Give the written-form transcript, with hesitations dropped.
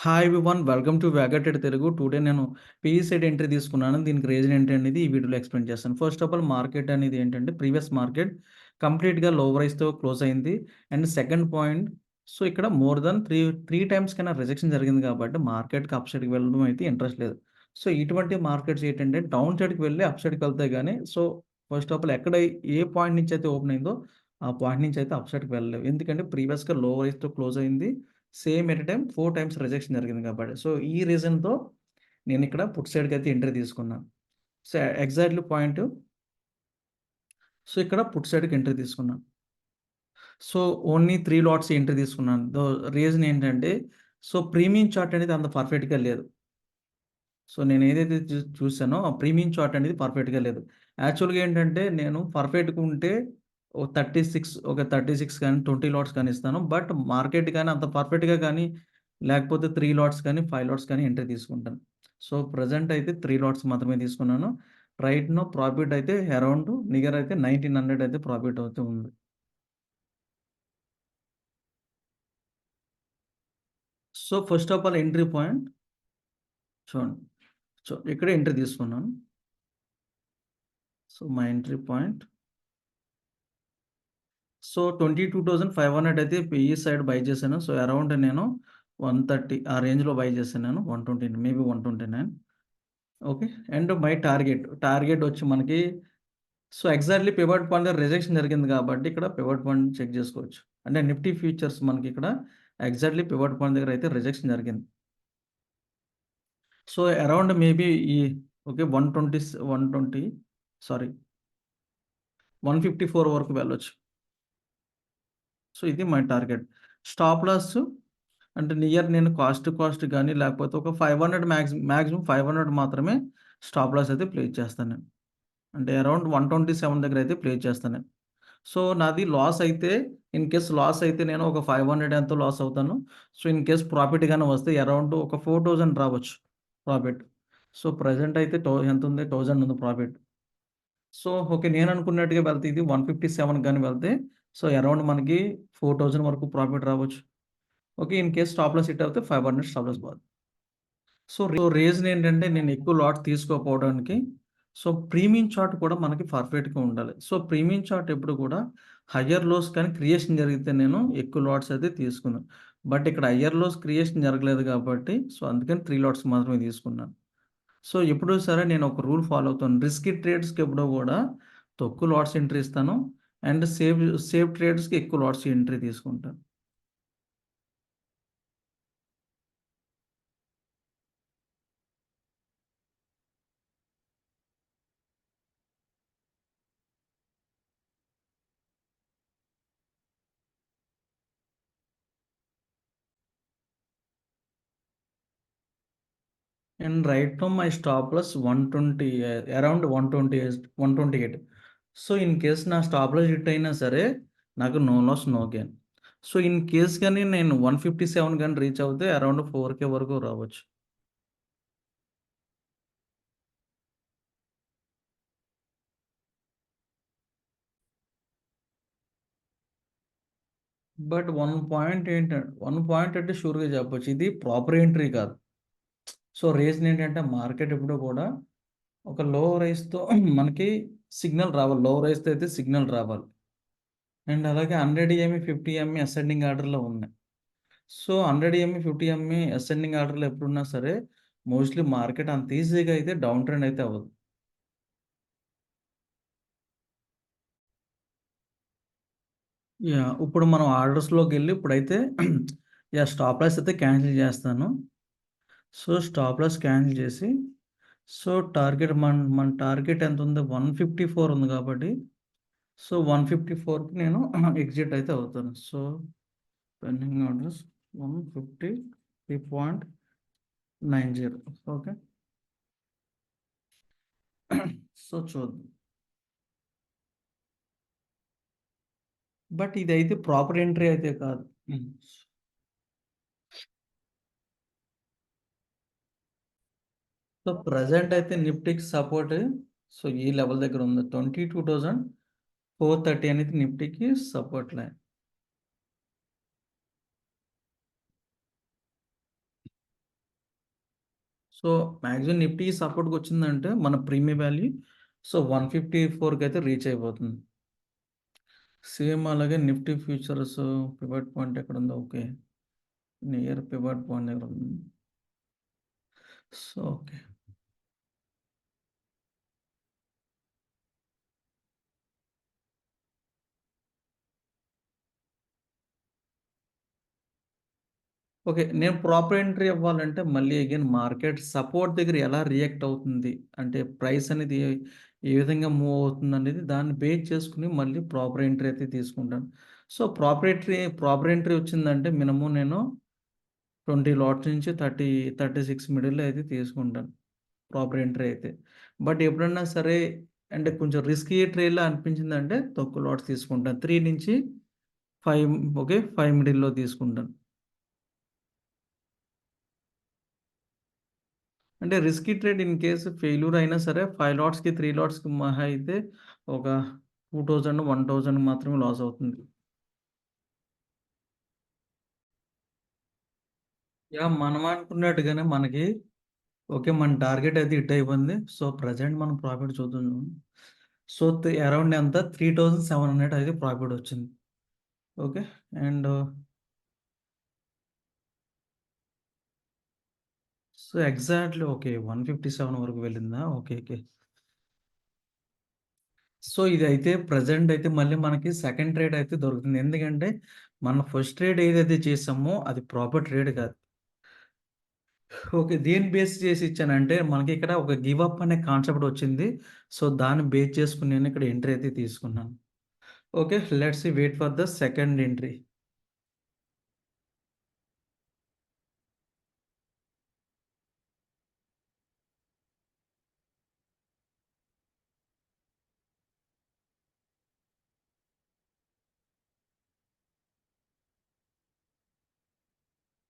Hi everyone. Welcome to వ్యాగటెడ్ తెలుగు. Today నేను పీఈ సైడ్ ఎంట్రీ తీసుకున్నాను. దీనికి రీజన్ ఏంటనేది ఈ వీడియోలో ఎక్స్‌ప్లెయిన్ చేస్తాను. ఫస్ట్ ఆఫ్ ఆల్ మార్కెట్ అనేది ఏంటంటే ప్రీవియస్ మార్కెట్ కంప్లీట్‌గా లో ప్రైస్‌తో క్లోజ్ అయింది. అండ్ సెకండ్ పాయింట్ ఇక్కడ మోర్ థాన్ 3 టైమ్స్ కన్నా రిజెక్షన్ జరిగింది కాబట్టి మార్కెట్‌కి అప్ సైడ్‌కి వెళ్ళడం అయితే ఇంట్రెస్ట్ లేదు. ఇటువంటి మార్కెట్స్ ఏంటంటే డౌన్ సైడ్‌కి వెళ్ళి అప్ సైడ్‌కి వెళ్తాయి గానీ ఫస్ట్ ఆఫ్ ఆల్ ఎక్కడ ఏ పాయింట్ నుంచి అయితే ఓపెన్ అయిందో ఆ పాయింట్ నుంచి అయితే అప్ సైడ్‌కి వెళ్ళలేవు. ఎందుకంటే ప్రీవియస్‌గా లో ప్రైస్‌తో క్లోజ్ అయింది. Same at a time 4 times rejection జరిగింది కాబట్టి. ఈ రీజన్‌తో నేనిక్కడ పుట్ సైడ్‌కైతే ఎంట్రీ తీసుకున్నాను. సో, ఎగ్జాక్ట్‌లీ పాయింట్ ఇక్కడ పుట్ సైడ్‌కి ఎంట్రీ తీసుకున్నాను. ఓన్లీ 3 లాట్స్ ఎంట్రీ తీసుకున్నాను. రీజన్ ఏంటంటే ప్రీమియం చార్ట్ అనేది అంత పర్ఫెక్ట్‌గా లేదు. నేనేదైతే చూసానో ఆ ప్రీమియం చార్ట్ అనేది పర్ఫెక్ట్‌గా లేదు. యాక్చువల్‌గా ఏంటంటే నేను పర్ఫెక్ట్‌గా ఉంటే ఒక 36 కానీ, 20 లాట్స్ కానీ ఇస్తాను. బట్ మార్కెట్ గాని అంత పర్ఫెక్ట్‌గా కానీ, లేకపోతే 3 లాట్స్ కానీ, 5 లాట్స్ కానీ ఎంట్రీ తీసుకుంటాను. ప్రెజెంట్ అయితే 3 లాట్స్ మాత్రమే తీసుకున్నాను. రైట్ నౌ ప్రాఫిట్ అయితే అరౌండ్ నియర్ అయితే 1900 అయితే ప్రాఫిట్ అవుతూ ఉంది. First of all entry point చూడండి. ఇక్కడ ఎంట్రీ తీసుకున్నాను. మై ఎంట్రీ పాయింట్ 22,500 అయితే ఈ సైడ్ బై చేశాను. అరౌండ్ నేను 130 ఆ రేంజ్‌లో బై చేశాను నేను. 120 maybe 129 okay. And my target వచ్చి మనకి ఎగ్జాక్ట్‌లీ పివట్ పాయింట్ దగ్గర రిజెక్షన్ జరిగింది కాబట్టి ఇక్కడ పివట్ పాయింట్ చెక్ చేసుకోవచ్చు. అంటే నిఫ్టీ ఫ్యూచర్స్ మనకి ఇక్కడ ఎగ్జాక్ట్‌లీ పివట్ పాయింట్ దగ్గర అయితే రిజెక్షన్ జరిగింది. అరౌండ్ మేబీ ఈ ఓకే 120 సారీ 154 వరకు వెళ్ళొచ్చు. ఇది మై టార్గెట్. స్టాప్ లాస్ అంటే నియర్ నేను కాస్ట్ గాని లేకపోతే ఒక 500 మాక్సిమం 500 మాత్రమే స్టాప్ లాస్ అయితే ప్లేస్ చేస్తాను నేను. అంటే అరౌండ్ 127 దగ్గర అయితే ప్లేస్ చేస్తాను నేను. నాది లాస్ అయితే ఇన్ కేస్ లాస్ అయితే నేను ఒక 500 ఎంతో లాస్ అవుతాను. ఇన్ కేస్ ప్రాఫిట్ గాని వస్తే అరౌండ్ ఒక 4000 రావచ్చు ప్రాఫిట్. ప్రెజెంట్ అయితే ఎంతుంది 1000 ఉంది ప్రాఫిట్. ఓకే. నేను అనుకున్నట్టుగా వెళ్తే ఇది 157 గాని వెళ్తే అరౌండ్ మనకి 4000 వరకు ప్రాఫిట్ రావచ్చు. Okay. In case stop loss hit అవుతే 500 స్టాప్ లాస్ పోద్ది. రీజన్ ఏంటంటే నేను ఎక్కువ లాట్ తీసుకోకపోవడానికి ప్రీమియం చార్ట్ కూడా మనకి పర్ఫెక్ట్‌గా ఉండాలి. ప్రీమియం చార్ట్ ఎప్పుడు కూడా హైయర్ లోస్ కానీ క్రియేషన్ జరిగితే నేను ఎక్కువ లాట్స్ అయితే తీసుకున్నాను. బట్ ఇక్కడ హైయర్ లోస్ క్రియేషన్ జరగలేదు కాబట్టి అందుకని 3 లాట్స్ మాత్రమే తీసుకున్నాను. ఎప్పుడూ సరే నేను ఒక రూల్ ఫాలో అవుతాను. రిస్కీ ట్రేడ్స్‌కి ఎప్పుడూ గూడా తక్కువ లాట్స్ ఎంట్రీ ఇస్తాను. అండ్ సేఫ్ ట్రేడ్స్‌కి ఎక్కువ లాట్స్ ఎంట్రీ తీసుకుంటాను. And right now my stop loss 120 around 128. In case నా స్టాప్ లాస్ హిట్ అయినా సరే నాకు no loss, no gain. In case గాని నేను 157 గాని రీచ్ అవుతే అరౌండ్ 4,000 వరకు రావచ్చు. బట్ వన్ పాయింట్ అంటే షూర్‌గా చెప్పొచ్చు. ఇది ప్రాపర్ ఎంట్రీ కాదు. రీజన్ ఏంటంటే మార్కెట్ ఎప్పుడు కూడా ఒక లో రైజ్‌తో మనకి సిగ్నల్ రావాలి. లో రైజ్‌తో అయితే సిగ్నల్ రావాలి. అండ్ అలాగే 100 ఈఎంఏ, 50 ఈఎంఏ అసెండింగ్ ఆర్డర్‌లో ఉన్నాయి. 100 ఈఎంఏ, 50 ఈఎంఏ అసెండింగ్ ఆర్డర్‌లో ఎప్పుడున్నా సరే మోస్ట్‌లీ మార్కెట్ అంత ఈజీగా అయితే డౌన్ ట్రెండ్ అయితే అవ్వదు. ఇప్పుడు మనం ఆర్డర్స్‌లోకెళ్ళి ఇప్పుడైతే స్టాప్ లాస్ అయితే క్యాన్సిల్ చేస్తాను. స్టాప్ లాస్ క్యాన్సిల్ చేసి మన టార్గెట్ ఎంతుంది? 154 ఉంది కాబట్టి 154కి నేను ఎగ్జిట్ అయితే అవుతాను. Pending orders 153.90 okay. చూద్దాం. బట్ ఇదైతే ప్రాపర్ ఎంట్రీ అయితే కాదు. హ్మ్. ప్రెజెంట్ అయితే నిఫ్టీకి సపోర్ట్ ఈ లెవెల్ దగ్గర ఉంది. 22,430 అనేది నిఫ్టీకి support line. So, maximum Nifty సపోర్ట్‌కొచ్చిందంటే మన ప్రీమియం వాల్యూ సో, 154కైతే రీచ్ అయిపోతుంది. సేమ్ అలాగే నిఫ్టీ ఫ్యూచర్స్ పివట్ పాయింట్ ఎక్కడుందో ఓకే. నియర్ పివట్ పాయింట్ దగ్గర ఉంది. So, okay. ఓకే. నేను ప్రాపర్ ఎంట్రీ అవ్వాలంటే మళ్ళీ అగైన్ మార్కెట్ సపోర్ట్ దగ్గర ఎలా రియాక్ట్ అవుతుంది? అంటే ప్రైస్ అనేది ఏ విధంగా మూవ్ అవుతుందనేది దాన్ని బేస్ చేసుకొని మళ్ళీ ప్రాపర్ ఎంట్రీ అయితే తీసుకుంటాను. సో, ప్రాపర్ ఎంట్రీ వచ్చిందంటే మినిమమ్ నేను 20 లాట్స్ నుంచి 36 మిడిల్‌లో అయితే తీసుకుంటాను. ప్రాపర్ ఎంట్రీ అయితే. బట్ ఎప్పుడన్నా సరే అంటే కొంచెం రిస్కీ ట్రేడ్‌లా అనిపించిందంటే తక్కువ లాట్స్ తీసుకుంటాను. 3 నుంచి 5 ఓకే. 5 మిడిల్‌లో తీసుకుంటాను. అంటే risky trade in case failure అయినా సరే 5 లాట్స్‌కి, 3 లాట్స్‌కి మహా అయితే ఒక 2000, 1000 మాత్రమే లాస్ అవుతుంది. మనం అనుకున్నట్టుగానే మనకి ఓకే. మన టార్గెట్ అయితే హిట్ అయిపోయింది. సో, ప్రెజెంట్ మనం ప్రాఫిట్ చూద్దాం. సో, అరౌండ్ ఎంత 3700 అయితే ప్రాఫిట్ వచ్చింది. Okay. And so, exactly okay. 157 వరకు వెళ్ళిందా? ఓకే. ఓకే. సో, ఇదైతే ప్రెజెంట్ అయితే మళ్ళీ మనకి సెకండ్ ట్రేడ్ అయితే దొరుకుతుంది. ఎందుకంటే, మన ఫస్ట్ ట్రేడ్ ఏదైతే చేసామో అది ప్రాపర్ ట్రేడ్ కాదు. ఓకే. దేన్ని బేస్ చేసి ఇచ్చానంటే, మనకిక్కడ ఒక గివ్ అప్ అనే కాన్సెప్ట్ వచ్చింది. సో, దాన్ని బేస్ చేసుకొని నేను ఇక్కడ ఎంట్రీ అయితే తీసుకున్నాను. Okay. Let's see wait for the second entry.